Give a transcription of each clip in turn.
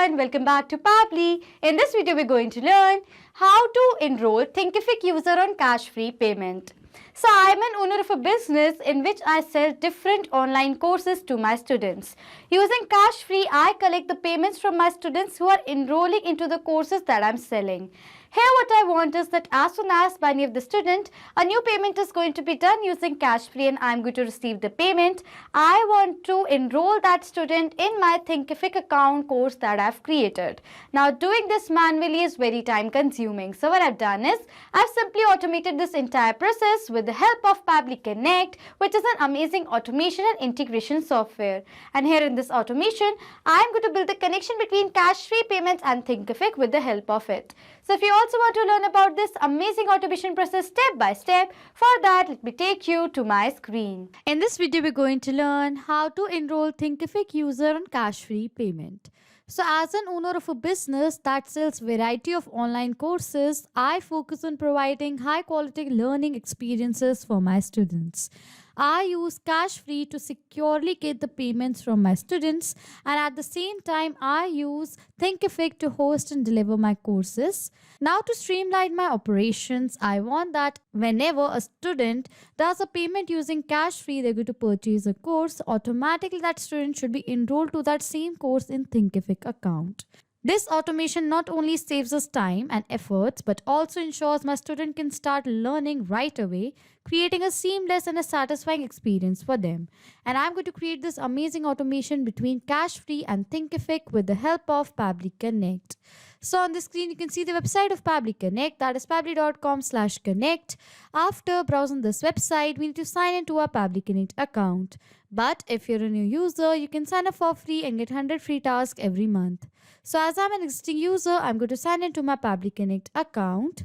everyone, welcome back to Pabbly. In this video, we're going to learn how to enroll Thinkific user on cash-free payment. So I'm an owner of a business in which I sell different online courses to my students. Using Cashfree, I collect the payments from my students who are enrolling into the courses that I'm selling. Here what I want is that as soon as by name of the student, a new payment is going to be done using Cashfree and I'm going to receive the payment. I want to enroll that student in my Thinkific account course that I've created. Now doing this manually is very time consuming. So what I've done is, I've simply automated this entire process with the help of Pabbly Connect, which is an amazing automation and integration software. And here in this automation, I'm going to build the connection between Cashfree payments and Thinkific with the help of it. So if you also want to learn about this amazing automation process step by step, for that let me take you to my screen. In this video, we're going to learn how to enroll Thinkific user on Cashfree payment. So as an owner of a business that sells variety of online courses, I focus on providing high quality learning experiences for my students. I use Cashfree to securely get the payments from my students, and at the same time I use Thinkific to host and deliver my courses. Now to streamline my operations, I want that whenever a student does a payment using Cashfree, they're going to purchase a course, automatically that student should be enrolled to that same course in Thinkific account. This automation not only saves us time and efforts but also ensures my student can start learning right away, creating a seamless and a satisfying experience for them. And I'm going to create this amazing automation between Cashfree and Thinkific with the help of Pabbly Connect. So on the screen you can see the website of Pabbly Connect, that is pabbly.com/connect. After browsing this website, we need to sign into our Pabbly Connect account. But if you're a new user, you can sign up for free and get 100 free tasks every month. So as I'm an existing user, I'm going to sign into my Pabbly Connect account.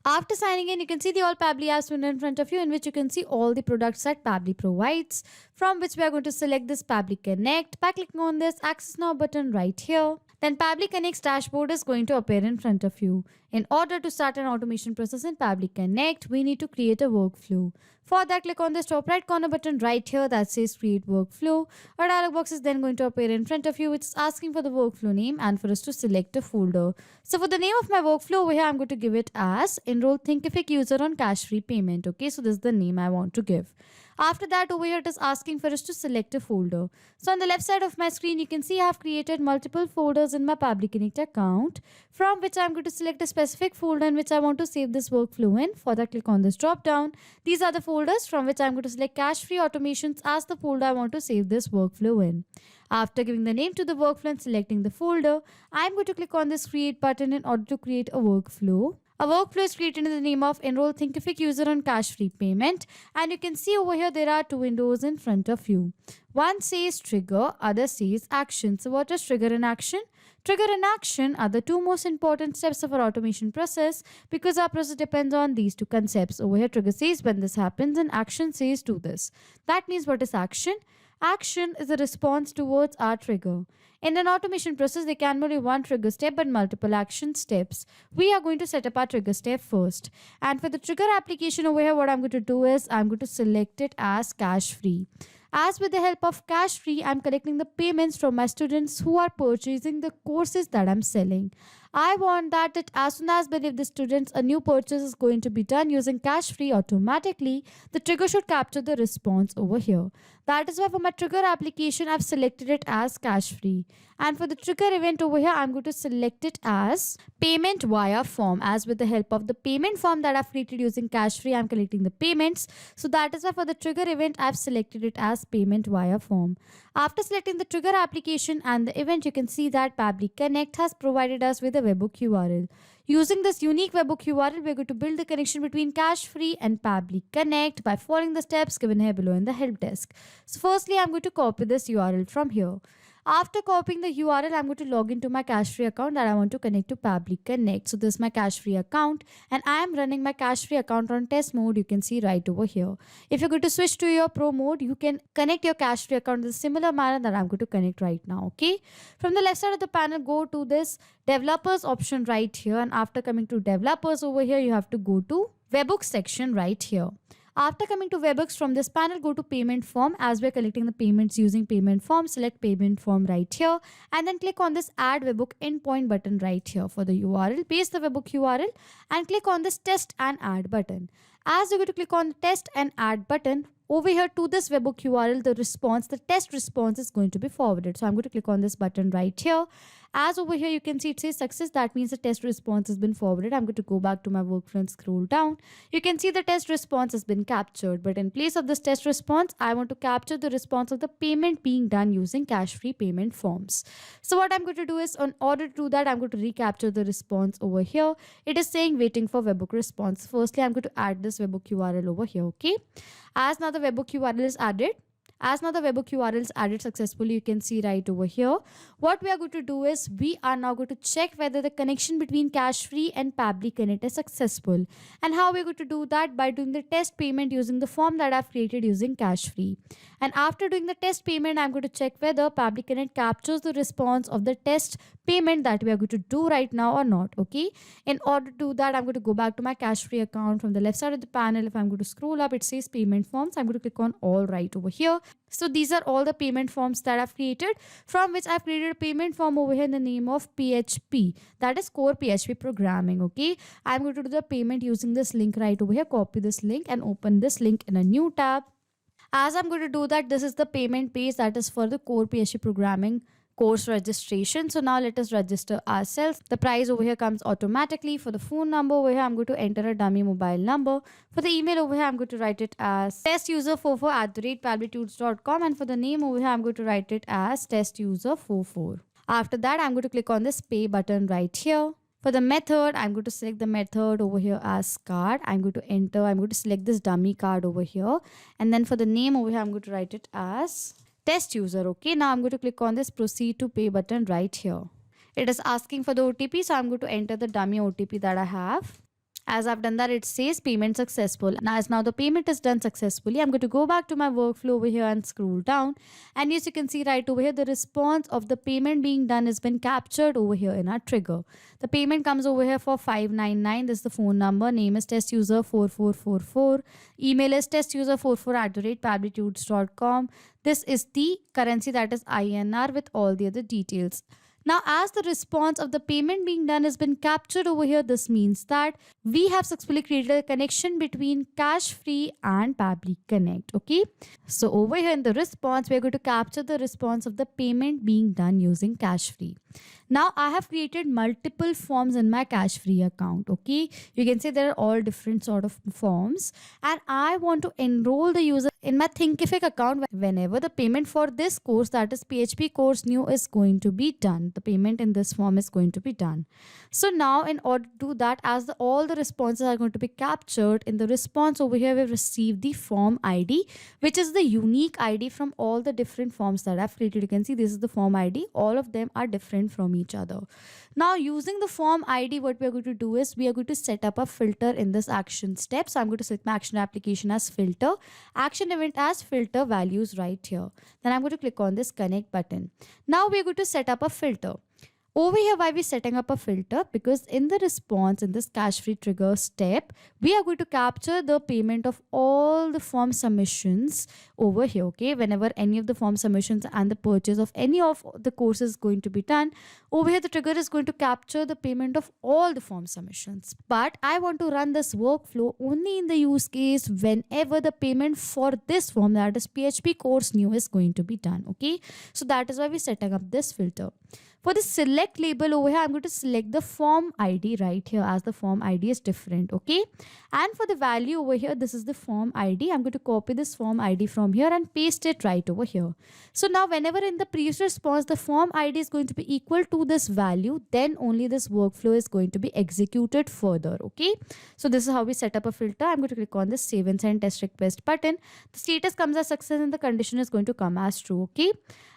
After signing in, you can see the All Pabbly apps window in front of you, in which you can see all the products that Pabbly provides, from which we are going to select this Pabbly Connect by clicking on this Access Now button right here. Then Pabbly Connect's dashboard is going to appear in front of you. In order to start an automation process in Pabbly Connect, we need to create a workflow. For that, click on this top right corner button right here that says Create Workflow. A dialog box is then going to appear in front of you, which is asking for the workflow name and for us to select a folder. So for the name of my workflow over here, I'm going to give it as Enroll Thinkific User on Cash-Free Payment. Okay, so this is the name I want to give. After that, over here it is asking for us to select a folder. So on the left side of my screen, you can see I have created multiple folders in my Pabbly Connect account, from which I'm going to select a specific folder in which I want to save this workflow in. For that, click on this drop down. These are the folders from which I'm going to select Cash-Free Automations as the folder I want to save this workflow in. After giving the name to the workflow and selecting the folder, I'm going to click on this Create button in order to create a workflow. A workflow is created in the name of Enroll Thinkific User on Cash-Free Payment, and you can see over here there are two windows in front of you. One says Trigger, other says Action. So what is Trigger and Action? Trigger and Action are the two most important steps of our automation process because our process depends on these two concepts. Over here Trigger says when this happens and Action says do this. That means what is Action? Action is a response towards our trigger. In an automation process, there can be only one trigger step but multiple action steps. We are going to set up our trigger step first. And for the trigger application over here, what I'm going to do is I'm going to select it as Cash-Free. As with the help of Cash-Free, I'm collecting the payments from my students who are purchasing the courses that I'm selling. I want that as soon as if the students a new purchase is going to be done using Cash-Free, automatically the trigger should capture the response over here. That is why for my trigger application, I've selected it as Cash-Free. And for the trigger event over here, I'm going to select it as Payment Via Form. As with the help of the payment form that I've created using Cash-Free, I'm collecting the payments. So that is why for the trigger event, I've selected it as Payment Via Form. After selecting the trigger application and the event, you can see that Pabbly Connect has provided us with a webhook URL. Using this unique webhook URL, we're going to build the connection between Cashfree and Pabbly Connect by following the steps given here below in the help desk. So firstly, I'm going to copy this URL from here. After copying the URL, I'm going to log into my Cashfree account that I want to connect to Pabbly Connect. So this is my Cashfree account and I am running my Cashfree account on test mode. You can see right over here. If you're going to switch to your pro mode, you can connect your Cashfree account in a similar manner that I'm going to connect right now. Okay. From the left side of the panel, go to this developers option right here. And after coming to developers over here, you have to go to webhook section right here. After coming to webhooks, from this panel, go to payment form. As we're collecting the payments using payment form, select payment form right here, and then click on this add webhook endpoint button right here. For the URL, paste the webhook URL and click on this test and add button. As you go to click on the test and add button, over here to this webhook URL, the test response is going to be forwarded. So I'm going to click on this button right here. As over here, you can see it says success. That means the test response has been forwarded. I'm going to go back to my workflow and scroll down. You can see the test response has been captured. But in place of this test response, I want to capture the response of the payment being done using cash-free payment forms. So what I'm going to do is, in order to do that, I'm going to recapture the response over here. It is saying waiting for webhook response. Firstly, I'm going to add this webhook URL over here. Okay. As now the webhook URL is added, successfully, you can see right over here. What we are going to do is we are now going to check whether the connection between Cashfree and Pabbly Connect is successful. And how we're going to do that? By doing the test payment using the form that I've created using Cashfree. And after doing the test payment, I'm going to check whether Pabbly Connect captures the response of the test payment that we are going to do right now or not. Okay. In order to do that, I'm going to go back to my Cashfree account. From the left side of the panel, if I'm going to scroll up, it says payment forms. I'm going to click on all right over here. So these are all the payment forms that I've created, from which I've created a payment form over here in the name of PHP, that is core PHP programming. Okay, I'm going to do the payment using this link right over here. Copy this link and open this link in a new tab. As I'm going to do that, this is the payment page that is for the core PHP programming course registration. So now let us register ourselves. The price over here comes automatically. For the phone number over here, I'm going to enter a dummy mobile number. For the email over here, I'm going to write it as testuser44@pabblytunes.com, and for the name over here, I'm going to write it as testuser44. After that, I'm going to click on this pay button right here. For the method, I'm going to select the method over here as card. I'm going to select this dummy card over here. And then for the name over here, I'm going to write it as test user. Okay, now I'm going to click on this proceed to pay button right here. It is asking for the OTP, so I'm going to enter the dummy OTP that I have. As I've done that, it says payment successful. Now, as now the payment is done successfully, I'm going to go back to my workflow over here and scroll down. And as you can see right over here, the response of the payment being done has been captured over here in our trigger. The payment comes over here for 599. This is the phone number. Name is testuser4444. Email is testuser44@pabblytunes.com. This is the currency, that is INR, with all the other details. Now, as the response of the payment being done has been captured over here, this means that we have successfully created a connection between Cashfree and Pabbly Connect. Okay. So over here in the response, we're going to capture the response of the payment being done using Cashfree. Now, I have created multiple forms in my Cashfree account. Okay. You can see there are all different sort of forms, and I want to enroll the user in my Thinkific account whenever the payment for this course, that is PHP course new, is going to be done. The payment in this form is going to be done. So now, in order to do that, as all the responses are going to be captured in the response over here, we've received the form ID, which is the unique ID from all the different forms that I've created. You can see this is the form ID. All of them are different from each other. Now, using the form ID, what we are going to do is we are going to set up a filter in this action step. So I'm going to select my action application as filter, action event as filter values right here. Then I'm going to click on this connect button. Now we're going to set up a filter. Over here, why we're setting up a filter? Because in the response, in this cash-free trigger step, we are going to capture the payment of all the form submissions over here. Okay, whenever any of the form submissions and the purchase of any of the courses is going to be done, over here the trigger is going to capture the payment of all the form submissions. But I want to run this workflow only in the use case whenever the payment for this form, that is PHP course new, is going to be done. Okay, so that is why we're setting up this filter. For the select label over here, I'm going to select the form ID right here, as the form ID is different. Okay, and for the value over here, this is the form ID. I'm going to copy this form ID from here and paste it right over here. So now whenever in the previous response the form ID is going to be equal to this value, then only this workflow is going to be executed further. Okay, so this is how we set up a filter. I'm going to click on this save and send test request button. The status comes as success and the condition is going to come as true. Okay,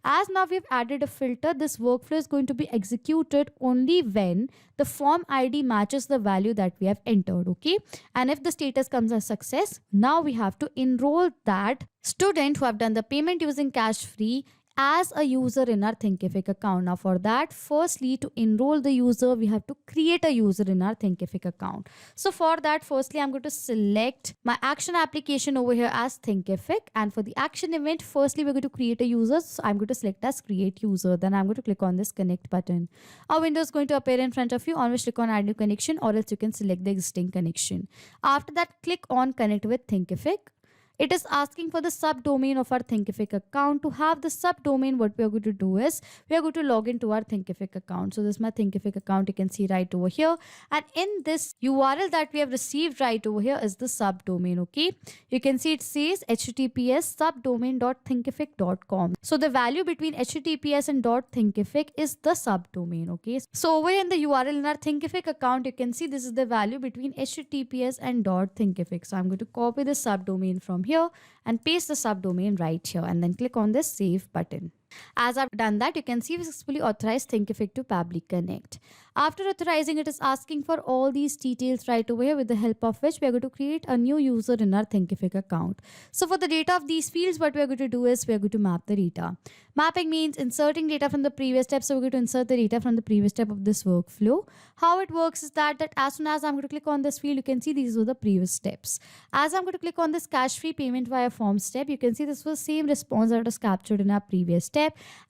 as now we've added a filter, this workflow is going to be executed only when the form ID matches the value that we have entered. Okay, and if the status comes as success, now we have to enroll that student who have done the payment using Cashfree as a user in our Thinkific account. Now for that, firstly, to enroll the user, we have to create a user in our Thinkific account. So for that, firstly, I'm going to select my action application over here as Thinkific, and for the action event, firstly, we're going to create a user. So I'm going to select as create user, then I'm going to click on this connect button. A window is going to appear in front of you, on which click on add new connection, or else you can select the existing connection. After that, click on connect with Thinkific. It is asking for the subdomain of our Thinkific account. To have the subdomain, what we are going to do is we are going to log into our Thinkific account. So this is my Thinkific account. You can see right over here. And in this URL that we have received right over here is the subdomain. Okay. You can see it says https subdomain.thinkific.com. So the value between https and .thinkific is the subdomain. Okay. So over here in the URL in our Thinkific account, you can see this is the value between https and .thinkific. So I'm going to copy the subdomain from here and paste the subdomain right here, and then click on this save button. As I've done that, you can see we successfully authorized Thinkific to Pabbly Connect. After authorizing, it is asking for all these details right over here, with the help of which we are going to create a new user in our Thinkific account. So for the data of these fields, what we are going to do is we are going to map the data. Mapping means inserting data from the previous step. So we're going to insert the data from the previous step of this workflow. How it works is that as soon as I'm going to click on this field, you can see these were the previous steps. As I'm going to click on this cash-free payment via form step, you can see this was the same response that was captured in our previous step.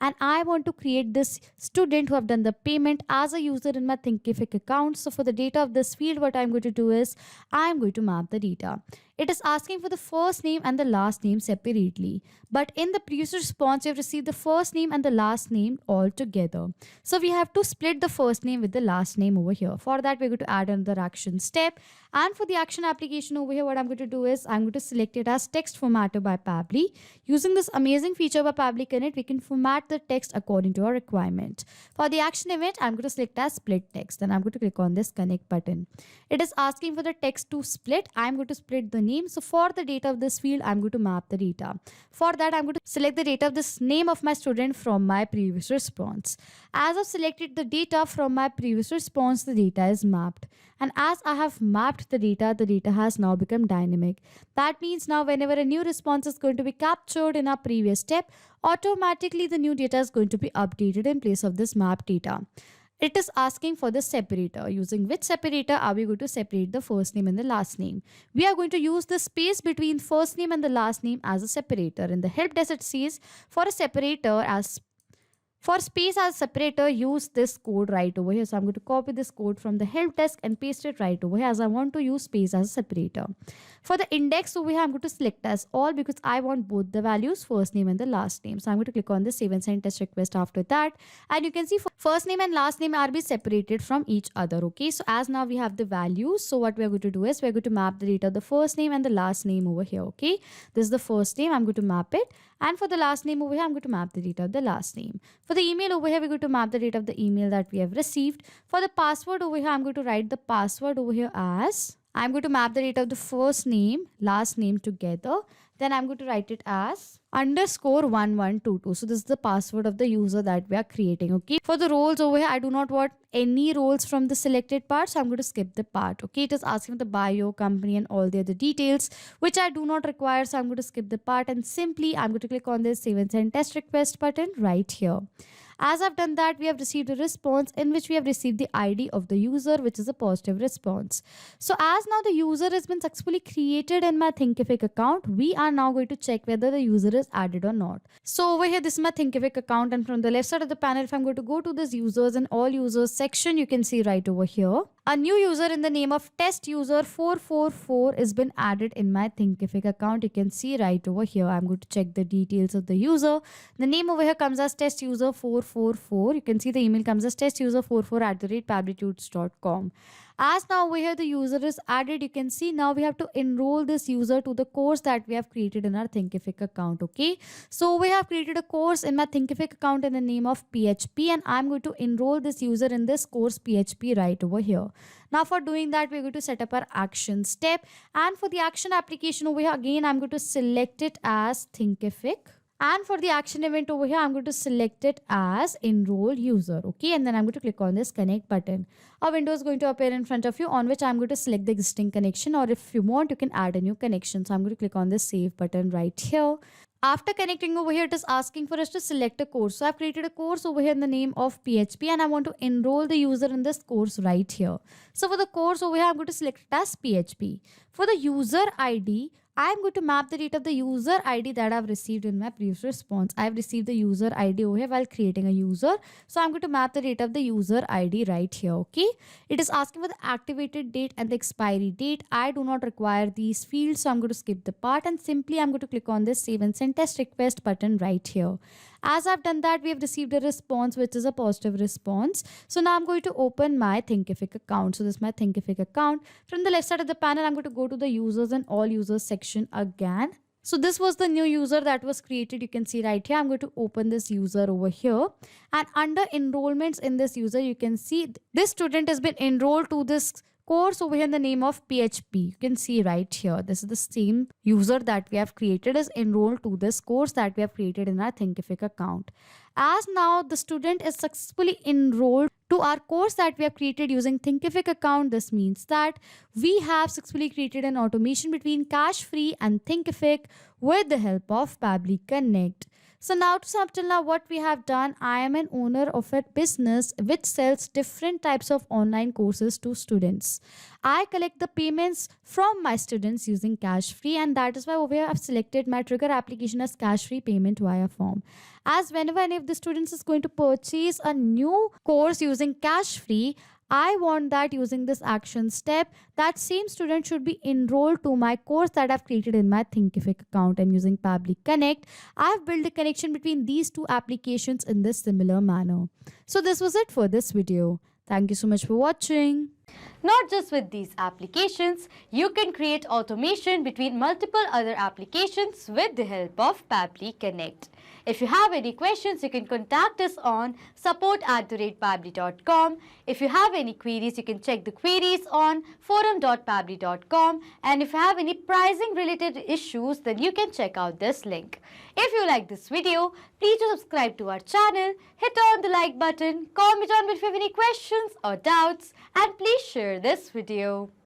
And I want to create this student who have done the payment as a user in my Thinkific account. So for the data of this field, what I'm going to do is I'm going to map the data. It is asking for the first name and the last name separately. But in the previous response, you have received the first name and the last name all together. So we have to split the first name with the last name over here. For that, we're going to add another action step. And for the action application over here, what I'm going to do is I'm going to select it as text formatter by Pabbly. Using this amazing feature by Pabbly Connect, we can format the text according to our requirement. For the action event, I'm going to select as split text. Then I'm going to click on this connect button. It is asking for the text to split. I'm going to split the name. So for the data of this field, I'm going to map the data. For that, I'm going to select the data of this name of my student from my previous response. As I've selected the data from my previous response, the data is mapped. And as I have mapped the data has now become dynamic. That means now whenever a new response is going to be captured in our previous step, automatically the new data is going to be updated in place of this mapped data. It is asking for the separator. Using which separator are we going to separate the first name and the last name? We are going to use the space between first name and the last name as a separator. In the help desk, it says for a separator for space as separator, use this code right over here. So I'm going to copy this code from the help desk and paste it right over here, as I want to use space as a separator. For the index over here, I'm going to select as all because I want both the values, first name and the last name. So I'm going to click on the save and send test request after that. And you can see first name and last name are be separated from each other. Okay, so as now we have the values, so what we are going to do is we're going to map the data of the first name and the last name over here. Okay, this is the first name. I'm going to map it. And for the last name over here, I'm going to map the data of the last name. For the email over here, we're going to map the data of the email that we have received. For the password over here, I'm going to write the password over here as, I'm going to map the data of the first name, last name together. Then I'm going to write it as _1122. So this is the password of the user that we are creating. Okay. For the roles over here, I do not want any roles from the selected part. So I'm going to skip the part. Okay. It is asking for the bio, company and all the other details, which I do not require. So I'm going to skip the part and simply I'm going to click on this save and send test request button right here. As I've done that, we have received a response in which we have received the ID of the user, which is a positive response. So as now the user has been successfully created in my Thinkific account, we are now going to check whether the user is added or not. So over here, this is my Thinkific account, and from the left side of the panel, if I'm going to go to this users and all users section, you can see right over here, a new user in the name of test user 444 has been added in my Thinkific account. You can see right over here. I'm going to check the details of the user. The name over here comes as test user 444. You can see the email comes as testuser44@pabblytudes.com. As now over here the user is added, you can see now we have to enroll this user to the course that we have created in our Thinkific account. Okay, so we have created a course in my Thinkific account in the name of PHP, and I'm going to enroll this user in this course PHP right over here. Now for doing that, we're going to set up our action step, and for the action application over here, again I'm going to select it as Thinkific. And for the action event over here, I'm going to select it as enroll user. Okay, and then I'm going to click on this connect button. A window is going to appear in front of you, on which I'm going to select the existing connection, or if you want, you can add a new connection. So I'm going to click on this save button right here. After connecting over here, it is asking for us to select a course. So I've created a course over here in the name of PHP and I want to enroll the user in this course right here. So for the course over here, I'm going to select it as PHP. For the user ID, I'm going to map the data of the user ID that I've received in my previous response. I've received the user ID over here while creating a user. So I'm going to map the data of the user ID right here. Okay. It is asking for the activated date and the expiry date. I do not require these fields. So I'm going to skip the part and simply I'm going to click on this save and send test request button right here. As I've done that, we have received a response, which is a positive response. So now I'm going to open my Thinkific account. So this is my Thinkific account. From the left side of the panel, I'm going to go to the users and all users section again. So this was the new user that was created. You can see right here. I'm going to open this user over here. And under enrollments in this user, you can see this student has been enrolled to this course over here in the name of PHP. You can see right here. This is the same user that we have created is enrolled to this course that we have created in our Thinkific account. As now the student is successfully enrolled to our course that we have created using Thinkific account, this means that we have successfully created an automation between Cashfree and Thinkific with the help of Pabbly Connect. So now to sum up till now what we have done, I am an owner of a business which sells different types of online courses to students. I collect the payments from my students using Cashfree and that is why over here I've selected my trigger application as Cashfree payment via form. As whenever any of the students is going to purchase a new course using Cashfree, I want that using this action step, that same student should be enrolled to my course that I've created in my Thinkific account and using Pabbly Connect. I've built a connection between these two applications in this similar manner. So this was it for this video. Thank you so much for watching. Not just with these applications, you can create automation between multiple other applications with the help of Pabbly Connect. If you have any questions, you can contact us on support@pabbly.com. If you have any queries, you can check the queries on forum.pabbly.com. And if you have any pricing related issues, then you can check out this link. If you like this video, please do subscribe to our channel, hit on the like button, comment on if you have any questions or doubts, and please share this video.